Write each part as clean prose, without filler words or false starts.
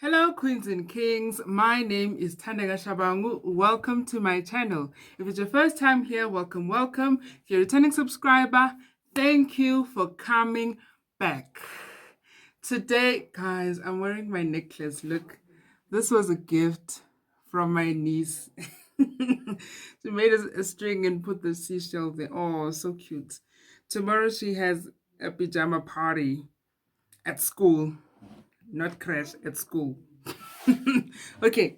Hello, queens and kings. My name is Tandega Shabangu. Welcome to my channel. If it's your first time here, welcome, welcome. If you're a returning subscriber, thank you for coming back. Today, guys, I'm wearing my necklace. Look, this was a gift from my niece. She made a string and put the seashell there. Oh, so cute. Tomorrow she has a pajama party at school. Not crash, at school. Okay,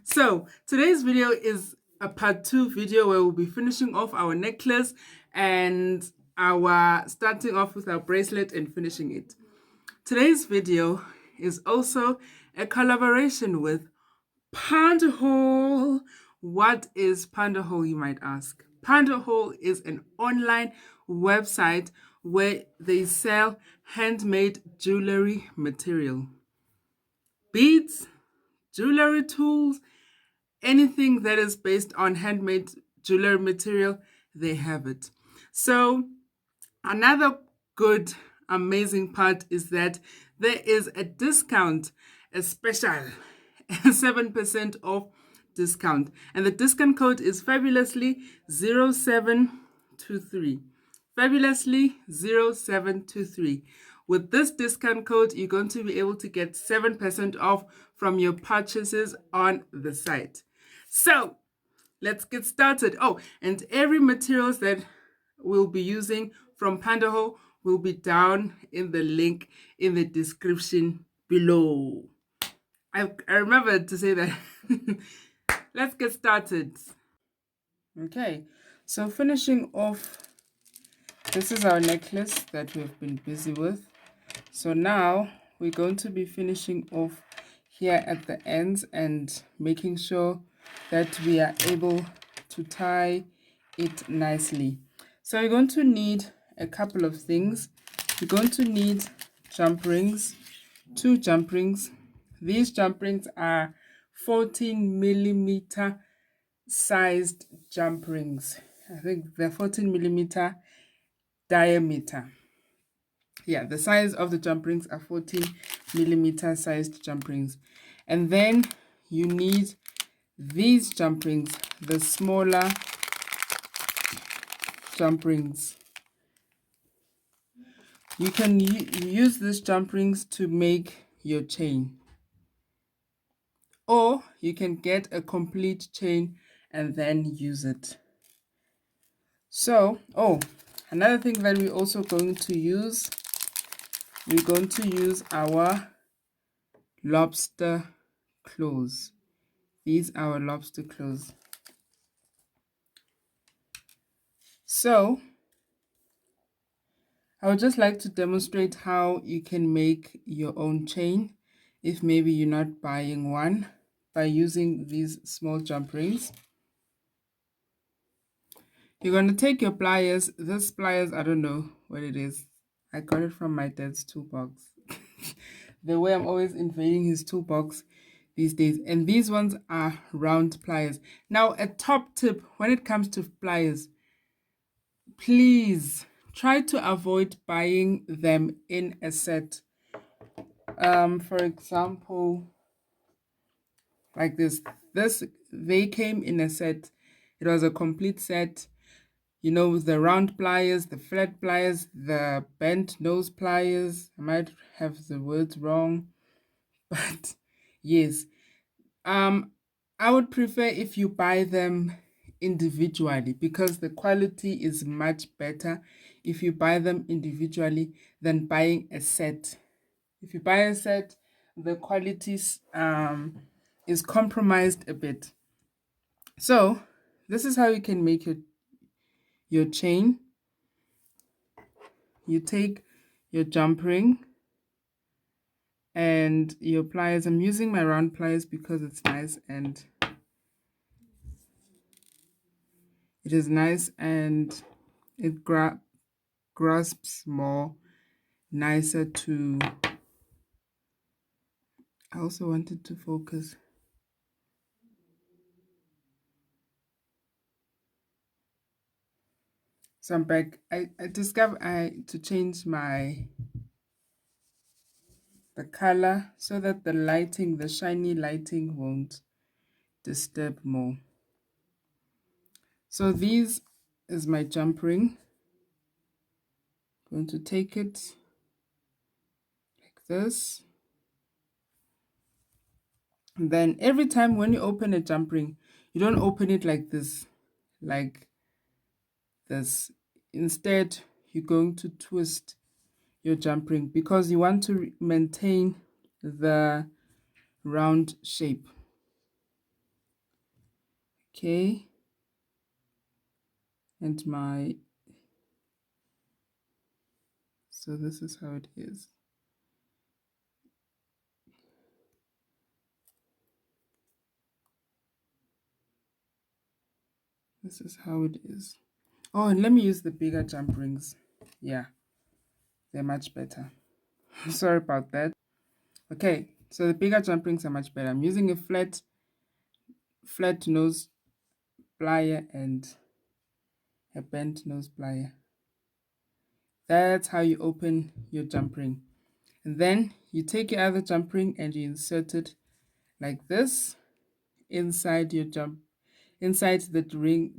so today's video is a part 2 video where we'll be finishing off our necklace and our starting off with our bracelet and finishing it. Today's video is also a collaboration with PandaHall. What is PandaHall, you might ask? PandaHall is an online website where they sell handmade jewelry material. Beads, jewelry tools, anything that is based on handmade jewelry material, they have it. So another good, amazing part is that there is a discount, a special 7% off discount. And the discount code is fabulously0723. Fabulously0723. With this discount code, you're going to be able to get 7% off from your purchases on the site. So let's get started. Oh, and every materials that we'll be using from PandaHall will be down in the link in the description below. I remembered to say that. Let's get started. Okay, so finishing off, this is our necklace that we've been busy with. So now we're going to be finishing off here at the ends and making sure that we are able to tie it nicely. So you're going to need a couple of things. You're going to need jump rings, 2 jump rings. These jump rings are 14 millimeter sized jump rings. I think they're 14 millimeter diameter. Yeah, the size of the jump rings are 14 millimeter sized jump rings. And then you need these jump rings, the smaller jump rings. You can use these jump rings to make your chain, or you can get a complete chain and then use it. So, another thing that we're also going to use, we're going to use our lobster claws. These are our lobster claws. So I would just like to demonstrate how you can make your own chain if maybe you're not buying one, by using these small jump rings. You're going to take your pliers. This pliers, I don't know what it is. I got it from my dad's toolbox. The way I'm always invading his toolbox these days. And these ones are round pliers. Now, a top tip when it comes to pliers, please try to avoid buying them in a set. For example, like this, they came in a set. It was a complete set, you know, the round pliers, the flat pliers, the bent nose pliers. I might have the words wrong, but yes. I would prefer if you buy them individually, because the quality is much better if you buy them individually than buying a set. If you buy a set, the quality is compromised a bit. So this is how you can make your chain. You take your jump ring and your pliers. I'm using my round pliers because it's nice and it is nice and it grasps more nicer to. I also wanted to focus. So I'm back. I discovered to change my the color so that the lighting, the shiny lighting, won't disturb more. So this is my jump ring. I'm going to take it like this. And then every time when you open a jump ring, you don't open it like this. Instead, you're going to twist your jump ring because you want to maintain the round shape. Okay, and so this is how it is. This is how it is. Oh, and let me use the bigger jump rings. Yeah, they're much better. Sorry about that. Okay, so the bigger jump rings are much better. I'm using a flat nose plier and a bent nose plier. That's how you open your jump ring. And then you take your other jump ring and you insert it like this inside your inside the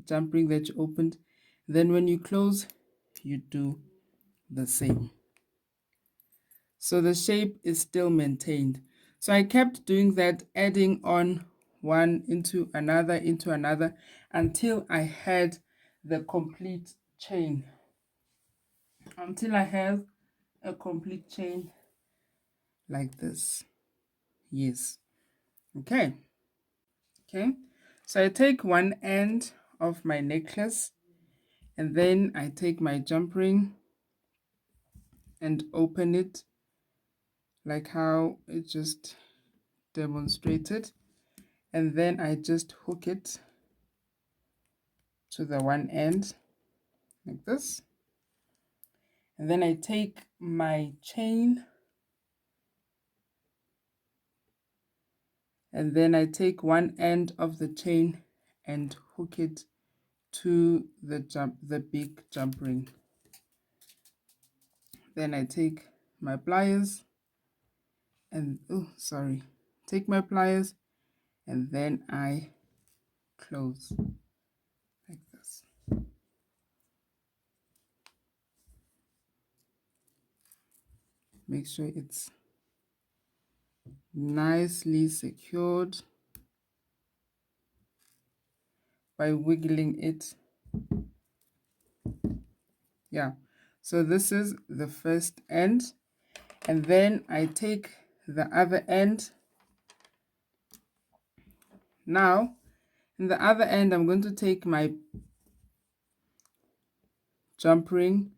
jump ring that you opened. Then when you close, you do the same. So the shape is still maintained. So I kept doing that, adding on one into another until I had the complete chain. Until I have a complete chain like this. Yes. Okay. Okay. So I take one end of my necklace and then I take my jump ring and open it like how it just demonstrated. And then I just hook it to the one end like this. And then I take my chain and then I take one end of the chain and hook it to the big jump ring. Then I take my pliers and take my pliers and then I close like this. Make sure it's nicely secured by wiggling it. Yeah, so this is the first end, and then I take the other end. Now in the other end I'm going to take my jump ring,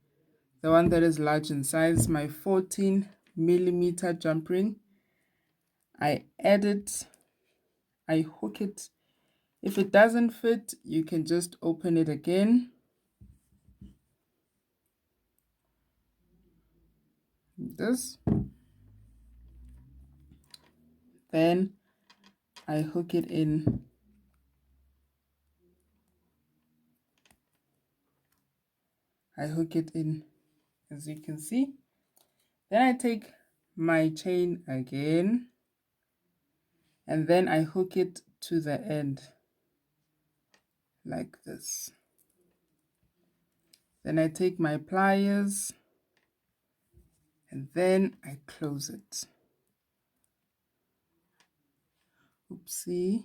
the one that is large in size, my 14mm jump ring. I add it, I hook it. If it doesn't fit, you can just open it again. This. Then I hook it in. I hook it in, as you can see. Then I take my chain again, and then I hook it to the end like this. Then I take my pliers and then I close it. Oopsie.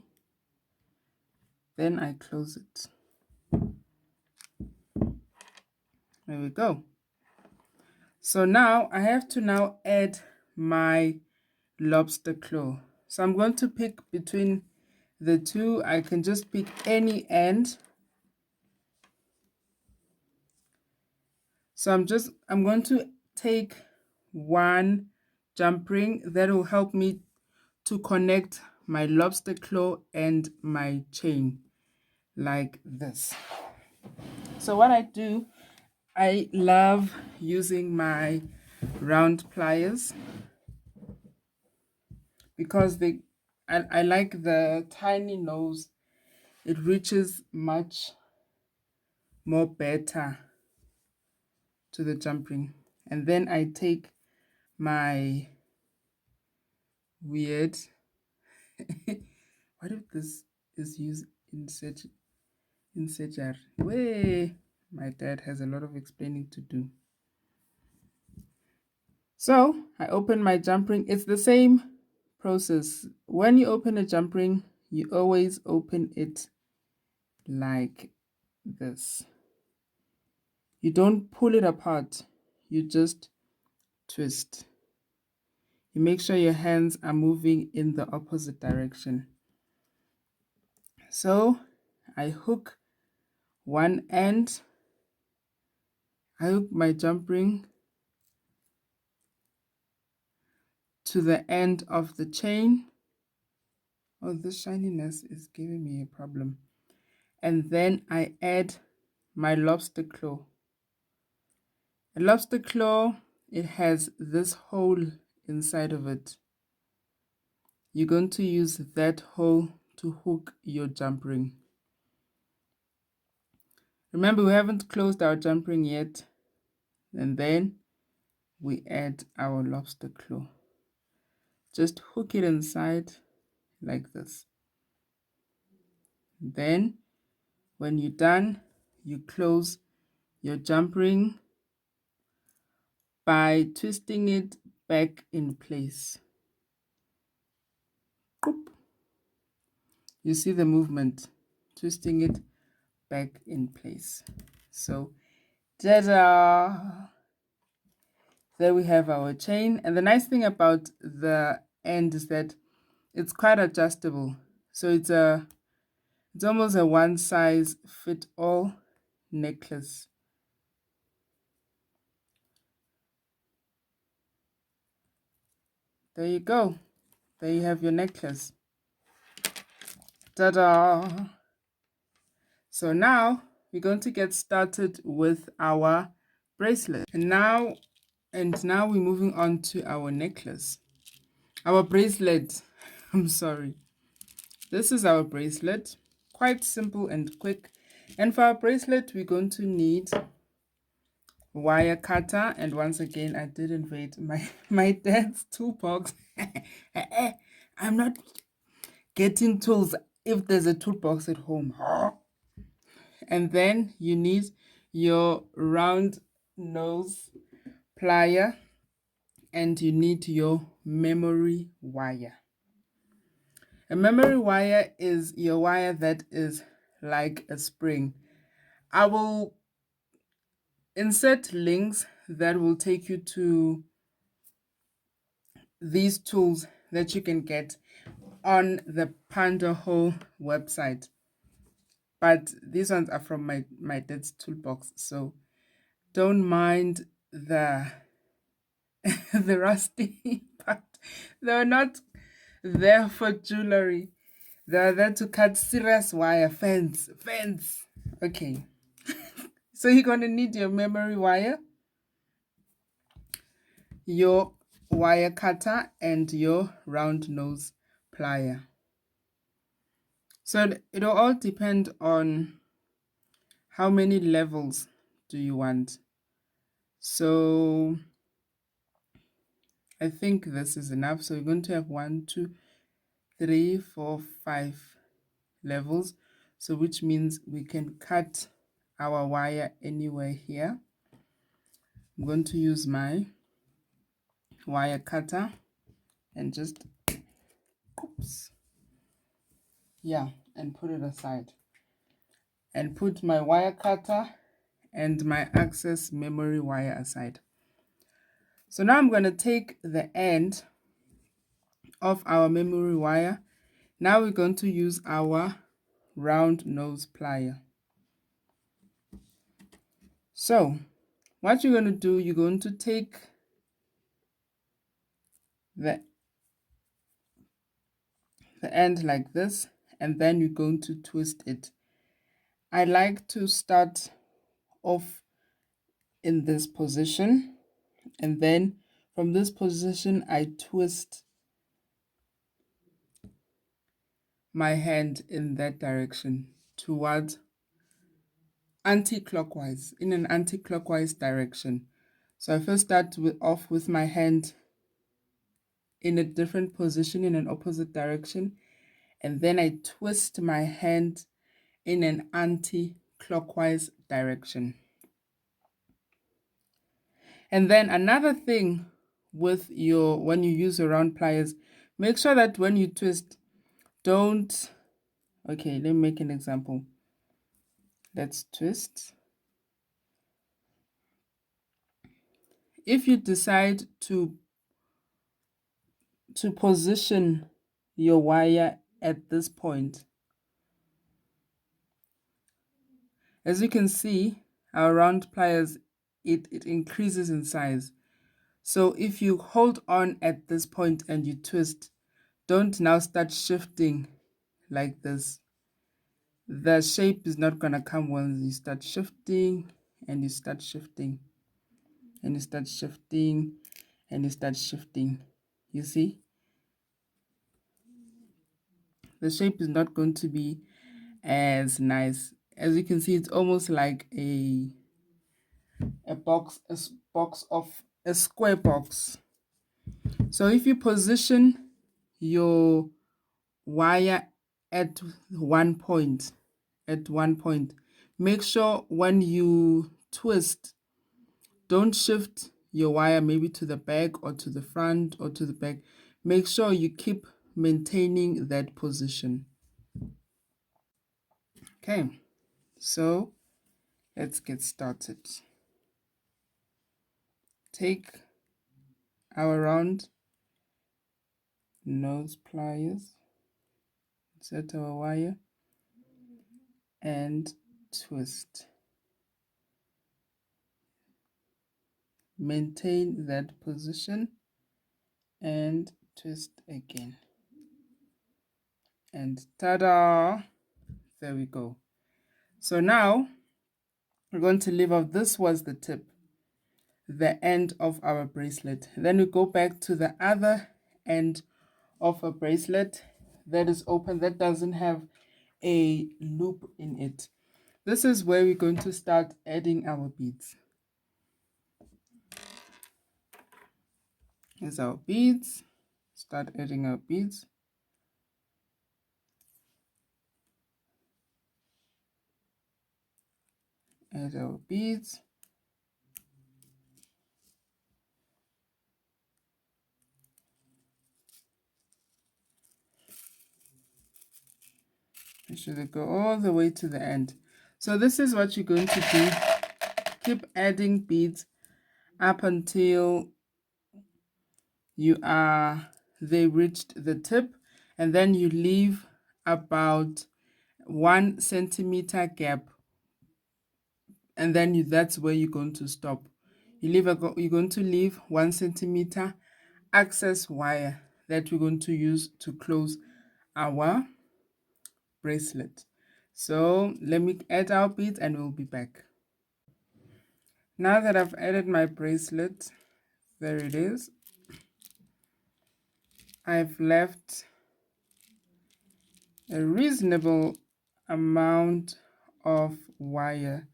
Then I close it. There we go. So now I have to add my lobster claw. So I'm going to pick between the two. I can just pick any end. So I'm going to take one jump ring that will help me to connect my lobster claw and my chain like this. So what I do, I love using my round pliers because I like the tiny nose. It reaches much more better to the jump ring. And then I take my weird. What if this is used in surgery? Way, my dad has a lot of explaining to do. So I open my jump ring. It's the same process. When you open a jump ring, you always open it like this. You don't pull it apart, you just twist. You make sure your hands are moving in the opposite direction. So I hook one end, I hook my jump ring to the end of the chain. Oh, this shininess is giving me a problem. And then I add my lobster claw. A lobster claw, it has this hole inside of it. You're going to use that hole to hook your jump ring. Remember, we haven't closed our jump ring yet. And then we add our lobster claw. Just hook it inside like this. Then, when you're done, you close your jump ring by twisting it back in place. You see the movement, twisting it back in place. So, ta-da! There we have our chain. And the nice thing about the end is that it's quite adjustable. So it's almost a one size fit all necklace. There you go. There you have your necklace. Ta-da! So now we're going to get started with our bracelet. And now we're moving on to our necklace. Our bracelet. I'm sorry. This is our bracelet. Quite simple and quick. And for our bracelet, we're going to need wire cutter. And once again, I did invade my dad's toolbox. I'm not getting tools if there's a toolbox at home. And then you need your round nose plier and you need your memory wire. A memory wire is your wire that is like a spring. I will insert links that will take you to these tools that you can get on the PandaHall website. But these ones are from my dad's toolbox, so don't mind the the rusty part. They're not there for jewelry. They're there to cut serious wire, fence. Okay. So you're going to need your memory wire, your wire cutter, and your round nose plier. So it'll all depend on how many levels do you want. So I think this is enough. So we're going to have 1, 2, 3, 4, 5 levels. So which means we can cut our wire anywhere here. I'm going to use my wire cutter and just, oops, yeah, and put it aside. And put my wire cutter and my access memory wire aside. So now I'm going to take the end of our memory wire. Now we're going to use our round nose plier. So what you're going to do, you're going to take the end like this, and then you're going to twist it. I like to start off in this position, and then from this position I twist my hand in that direction towards anti-clockwise, in an anti-clockwise direction. So I first start off with my hand in a different position in an opposite direction, and then I twist my hand in an anti-clockwise direction. And then another thing with when you use your round pliers, make sure that when you twist, don't, okay, let me make an example. Let's twist. If you decide to position your wire at this point, as you can see, our round pliers, it increases in size. So if you hold on at this point and you twist, don't now start shifting like this. The shape is not going to come when you start shifting and you start shifting and you start shifting and you start shifting. You see? The shape is not going to be as nice. As you can see, it's almost like a square box. So if you position your wire at one point, make sure when you twist, don't shift your wire maybe to the back or to the front or to the back. Make sure you keep maintaining that position. Okay, so let's get started. Take our round nose pliers, insert our wire, and twist. Maintain that position and twist again. And ta-da! There we go. So now we're going to leave off, this was the tip, the end of our bracelet. Then we go back to the other end of a bracelet that is open, that doesn't have a loop in it. This is where we're going to start adding our beads. Here's our beads. Start adding our beads. Add our beads. Make sure they go all the way to the end. So this is what you're going to do. Keep adding beads up until they reached the tip, and then you leave about 1 centimeter gap, and then that's where you're going to stop. You're going to leave 1 centimeter access wire that we're going to use to close our bracelet. So let me add our beads and we'll be back. Now that I've added my bracelet, there it is. I've left a reasonable amount of wire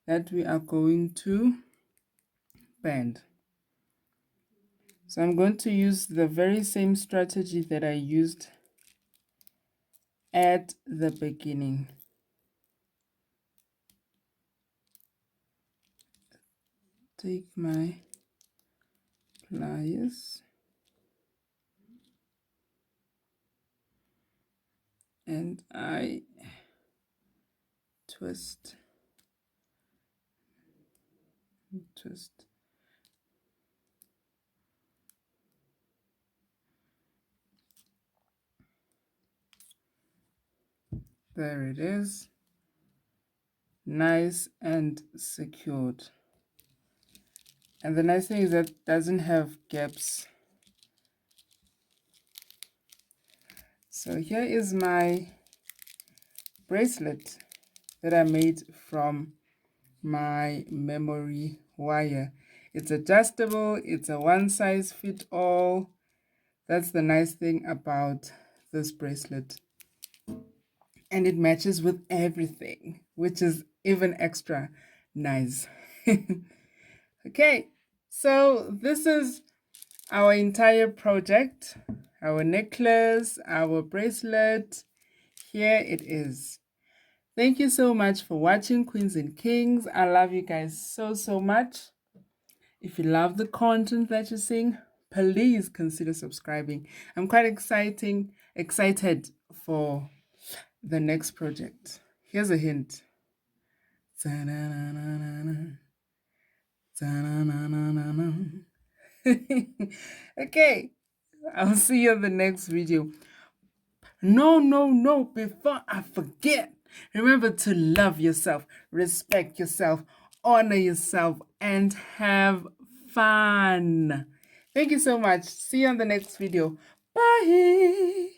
that we are going to bend. So I'm going to use the very same strategy that I used at the beginning. Take my pliers and I twist. There it is, nice and secured. And the nice thing is that it doesn't have gaps. So here is my bracelet that I made from my memory wire. It's adjustable, it's a one size fit all. That's the nice thing about this bracelet. And it matches with everything, which is even extra nice. Okay, so this is our entire project, our necklace, our bracelet. Here it is. Thank you so much for watching, Queens and Kings. I love you guys so much. If you love the content that you're seeing, please consider subscribing. I'm quite excited for the next project. Here's a hint. Okay, I'll see you in the next video. No, before I forget, remember to love yourself, respect yourself, honor yourself, and have fun. Thank you so much. See you on the next video. Bye.